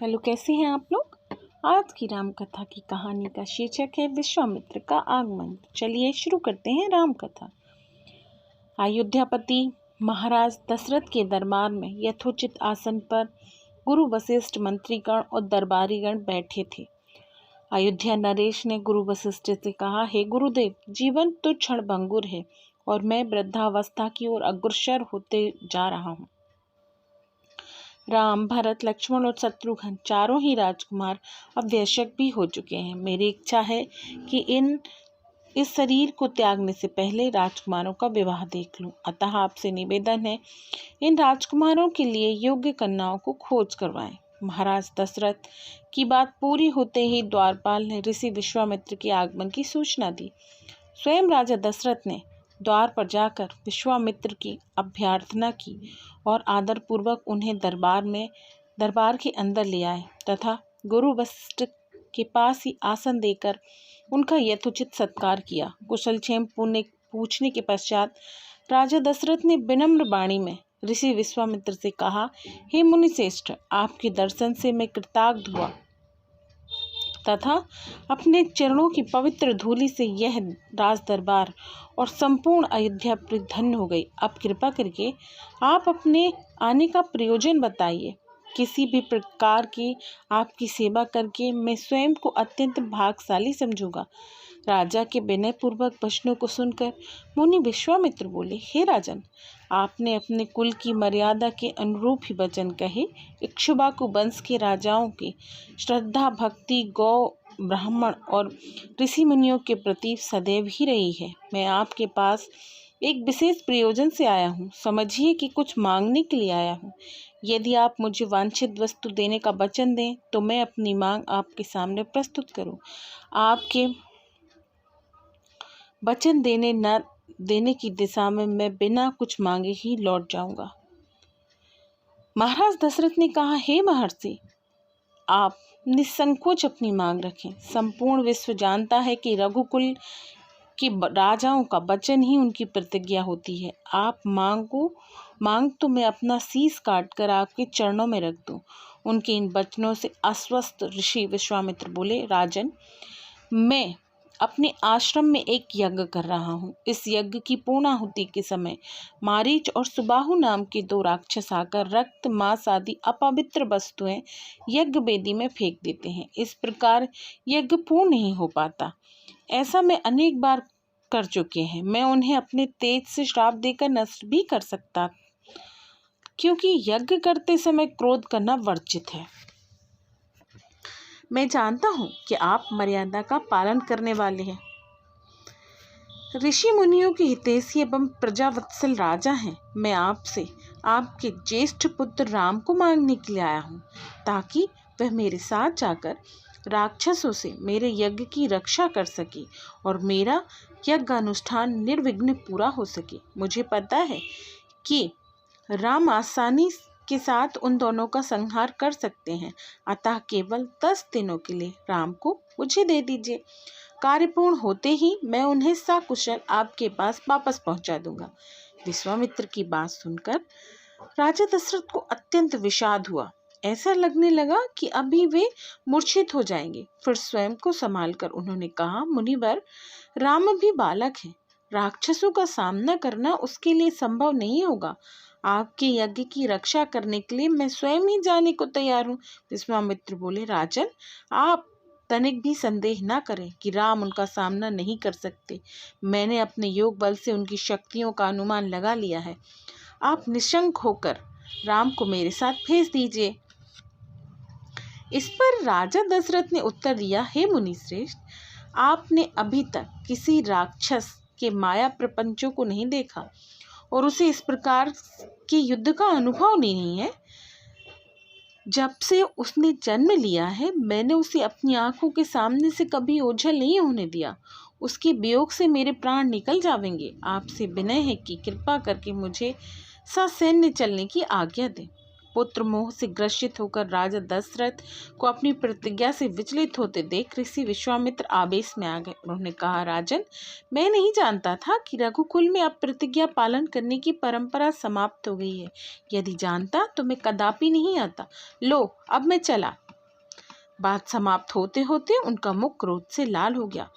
Hello, कैसे हैं आप लोग। आज की राम कथा की कहानी का शीर्षक है विश्वामित्र का आगमन। चलिए शुरू करते हैं राम कथा। अयोध्यापति महाराज दशरथ के दरबार में यथोचित आसन पर गुरु वशिष्ठ, मंत्रीगण और दरबारीगण बैठे थे। अयोध्या नरेश ने गुरु वशिष्ठ से कहा, हे गुरुदेव, जीवन तो क्षणभंगुर है और मैं वृद्धावस्था की ओर अग्रसर होते जा रहा हूँ। राम, भरत, लक्ष्मण और शत्रुघ्न चारों ही राजकुमार अब वयस्क भी हो चुके हैं। मेरी इच्छा है कि इस शरीर को त्यागने से पहले राजकुमारों का विवाह देख लूं। अतः आपसे निवेदन है, इन राजकुमारों के लिए योग्य कन्याओं को खोज करवाएं। महाराज दशरथ की बात पूरी होते ही द्वारपाल ने ऋषि विश्वामित्र के आगमन की सूचना दी। स्वयं राजा दशरथ ने द्वार पर जाकर विश्वामित्र की अभ्यर्थना की और आदरपूर्वक उन्हें दरबार के अंदर ले आए तथा गुरु वशिष्ठ के पास ही आसन देकर उनका यथोचित सत्कार किया। कुशलक्षेम पूछने के पश्चात राजा दशरथ ने विनम्र वाणी में ऋषि विश्वामित्र से कहा, हे मुनिश्रेष्ठ, आपके दर्शन से मैं कृतार्थ हुआ तथा अपने चरणों की पवित्र धूलि से यह राज दरबार और संपूर्ण अयोध्या धन्य हो गई। अब कृपा करके आप अपने आने का प्रयोजन बताइए। किसी भी प्रकार की आपकी सेवा करके मैं स्वयं को अत्यंत भाग्यशाली समझूंगा। राजा के विनय पूर्वक वचनों को सुनकर मुनि विश्वामित्र बोले, हे राजन, आपने अपने कुल की मर्यादा के अनुरूप ही वचन कहे। इक्ष्वाकु वंश के राजाओं की श्रद्धा भक्ति गौ, ब्राह्मण और ऋषि मुनियों के प्रति सदैव ही रही है। मैं आपके पास एक विशेष प्रयोजन से आया हूँ। समझिए कि कुछ मांगने के लिए आया हूँ। यदि आप मुझे वांछित वस्तु देने का वचन दें तो मैं अपनी मांग आपके सामने प्रस्तुत करूँ। आपके वचन देने न देने की दिशा में मैं बिना कुछ मांगे ही लौट जाऊंगा। महाराज दशरथ ने कहा, हे महर्षि, आप निसंकोच अपनी मांग रखें। संपूर्ण विश्व जानता है कि रघुकुल के राजाओं का वचन ही उनकी प्रतिज्ञा होती है। आप मांग तो मैं अपना शीश काटकर आपके चरणों में रख दूं। उनके इन वचनों से आश्वस्त ऋषि विश्वामित्र बोले, राजन, मैं अपने आश्रम में एक यज्ञ कर रहा हूँ। इस यज्ञ की पूर्णाहुति के समय मारीच और सुबाहु नाम के दो राक्षस आकर रक्त, मांस आदि अपवित्र वस्तुएं यज्ञ वेदी में फेंक देते हैं। इस प्रकार यज्ञ पूर्ण नहीं हो पाता। ऐसा मैं अनेक बार कर चुके हैं। मैं उन्हें अपने तेज से श्राप देकर नष्ट भी कर सकता, क्योंकि यज्ञ करते समय क्रोध करना वर्जित है। मैं जानता हूँ कि आप मर्यादा का पालन करने वाले हैं, ऋषि मुनियों के हितैषी एवं प्रजावत्सल राजा हैं। मैं आपसे आपके ज्येष्ठ पुत्र राम को मांगने के लिए आया हूँ, ताकि वह मेरे साथ जाकर राक्षसों से मेरे यज्ञ की रक्षा कर सके और मेरा यज्ञ अनुष्ठान निर्विघ्न पूरा हो सके। मुझे पता है कि राम आसानी के साथ उन दोनों का संहार कर सकते हैं, अतः केवल 10 दिनों के लिए राम को मुझे दे दीजिए। कार्य पूर्ण होते ही मैं उन्हें सकुशल आपके पास वापस पहुंचा दूंगा। विश्वामित्र की बात सुनकर राजा दशरथ को अत्यंत विषाद हुआ। ऐसा लगने लगा कि अभी वे मूर्छित हो जाएंगे। फिर स्वयं को संभालकर उन्होंने कहा, मुनिवर, राम भी बालक है। राक्षसों का सामना करना उसके लिए संभव नहीं होगा। आपके यज्ञ की रक्षा करने के लिए मैं स्वयं ही जाने को तैयार हूँ। विश्वामित्र बोले, राजन, आप तनिक भी संदेह न करें कि राम उनका सामना नहीं कर सकते। मैंने अपने योग बल से उनकी शक्तियों का अनुमान लगा लिया है। आप निशंक होकर राम को मेरे साथ भेज दीजिए। इस पर राजा दशरथ ने उत्तर दिया, हे मुनिश्रेष्ठ, आपने अभी तक किसी राक्षस के माया प्रपंचों को नहीं देखा और उसे इस प्रकार के युद्ध का अनुभव नहीं है। जब से उसने जन्म लिया है, मैंने उसे अपनी आंखों के सामने से कभी ओझल नहीं होने दिया। उसके वियोग से मेरे प्राण निकल जाएंगे। आपसे विनय है कि कृपा करके मुझे ससैन्य चलने की आज्ञा दें। पुत्र मोह से ग्रसित होकर राजा दशरथ को अपनी प्रतिज्ञा से विचलित होते देख ऋषि विश्वामित्र आवेश में आ गए। उन्होंने कहा, राजन, मैं नहीं जानता था कि रघुकुल में अब प्रतिज्ञा पालन करने की परंपरा समाप्त हो गई है। यदि जानता तो मैं कदापि नहीं आता। लो, अब मैं चला। बात समाप्त होते होते उनका मुख क्रोध से लाल हो गया।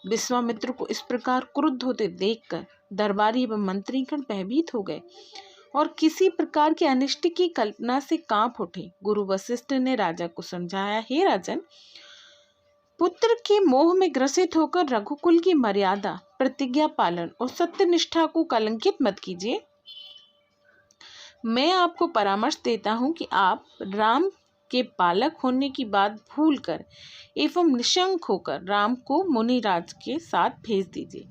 विश्वामित्र को इस प्रकार क्रुद्ध होते देखकर दरबारी एवं मंत्रीगण भयभीत हो गए और किसी प्रकार की अनिष्ट की कल्पना से कांप उठे। गुरु वशिष्ठ ने राजा को समझाया, हे राजन, पुत्र के मोह में ग्रसित होकर रघुकुल की मर्यादा, प्रतिज्ञा पालन और सत्यनिष्ठा को कलंकित मत कीजिए। मैं आपको परामर्श देता हूं कि आप राम के बालक होने की बात भूलकर एवं निशंक होकर राम को मुनिराज के साथ भेज दीजिए।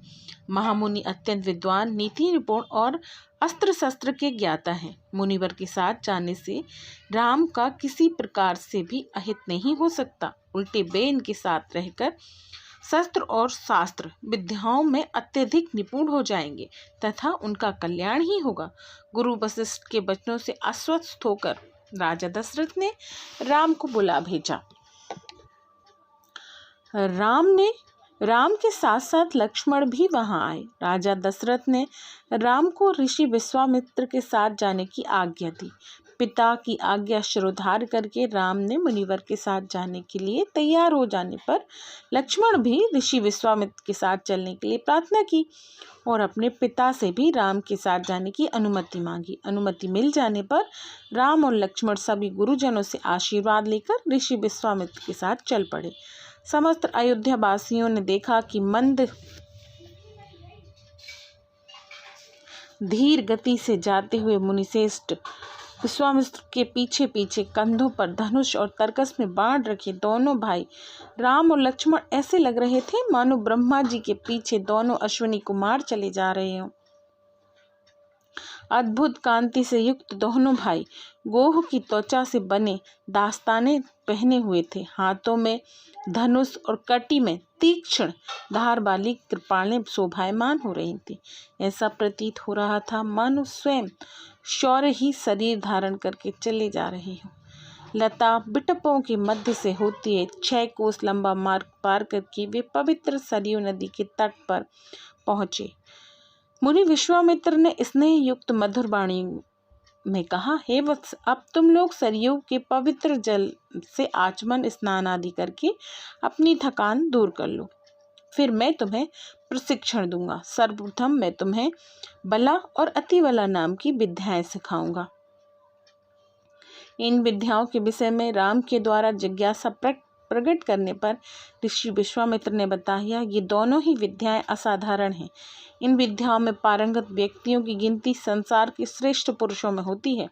महामुनि अत्यंत विद्वान, नीति निपुण और अस्त्र शस्त्र के ज्ञाता हैं। मुनिवर के साथ जाने से राम का किसी प्रकार से भी अहित नहीं हो सकता, उल्टे वे इनके साथ रहकर शस्त्र और शास्त्र विद्याओं में अत्यधिक निपुण हो जाएंगे तथा उनका कल्याण ही होगा। गुरु वशिष्ठ के वचनों से आश्वस्त होकर राजा दशरथ ने राम को बुला भेजा। राम के साथ साथ लक्ष्मण भी वहां आए। राजा दशरथ ने राम को ऋषि विश्वामित्र के साथ जाने की आज्ञा दी। पिता की आज्ञा शिरोधार्य करके राम ने मुनिवर के साथ जाने के लिए तैयार हो जाने पर लक्ष्मण भी ऋषि विश्वामित्र के साथ चलने के लिए प्रार्थना की और अपने पिता से भी राम के साथ जाने की अनुमति मांगी। अनुमति मिल जाने पर राम और लक्ष्मण सभी गुरुजनों से आशीर्वाद लेकर ऋषि विश्वामित्र के साथ चल पड़े। समस्त अयोध्या वासियों ने देखा कि मंद धीर गति से जाते हुए मुनिश्रेष्ठ विश्वामित्र के पीछे पीछे कंधों पर धनुष और तरकस में बाण रखे दोनों भाई राम और लक्ष्मण ऐसे लग रहे थे मानो ब्रह्मा जी के पीछे दोनों अश्विनी कुमार चले जा रहे हों। अद्भुत कांति से युक्त दोनों भाई गोह की त्वचा से बने दास्ताने पहने हुए थे। हाथों में धनुष और कटी में तीक्ष्ण धार वाली कृपालें शोभायमान हो रही थी। ऐसा प्रतीत हो रहा था मानो स्वयं शौर्य ही शरीर धारण करके चले जा रहे हो। लता बिटपों के मध्य से होती है 6 कोस लंबा मार्ग पार करके वे पवित्र सरयू नदी के तट पर पहुंचे। मुनि विश्वामित्र ने स्नेह युक्त मधुर वाणी में कहा, हे वत्स, अब तुम लोग सरयू के पवित्र जल से आचमन स्नान आदि करके अपनी थकान दूर कर लो, फिर मैं तुम्हें प्रशिक्षण दूंगा। सर्वप्रथम मैं तुम्हें बला और अतिबला नाम की विद्याएं सिखाऊंगा। इन विद्याओं के विषय में राम के द्वारा जिज्ञासा प्रकट करने पर ऋषि विश्वामित्र ने बताया, ये दोनों ही विद्याएं असाधारण हैं। इन विद्याओं में पारंगत व्यक्तियों की गिनती संसार के श्रेष्ठ पुरुषों में होती है।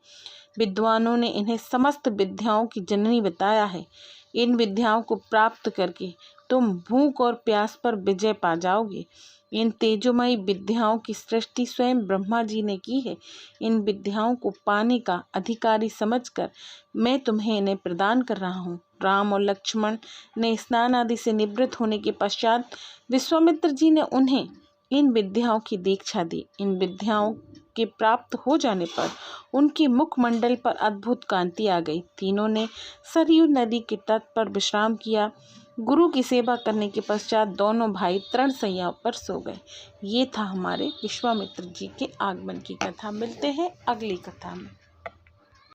विद्वानों ने इन्हें समस्त विद्याओं की जननी बताया है। इन विद्याओं को प्राप्त करके तुम भूख और प्यास पर विजय पा जाओगे। इन तेजोमयी विद्याओं की सृष्टि स्वयं ब्रह्मा जी ने की है। इन विद्याओं को पाने का अधिकारी समझकर मैं तुम्हें इन्हें प्रदान कर रहा हूँ। राम और लक्ष्मण ने स्नान आदि से निवृत्त होने के पश्चात विश्वामित्र जी ने उन्हें इन विद्याओं की दीक्षा दी। इन विद्याओं के प्राप्त हो जाने पर उनके मुखमंडल पर अद्भुत कांति आ गई। तीनों ने सरयू नदी के तट पर विश्राम किया। गुरु की सेवा करने के पश्चात दोनों भाई तृण शैया पर सो गए। ये था हमारे विश्वामित्र जी के आगमन की कथा। मिलते हैं अगली कथा में।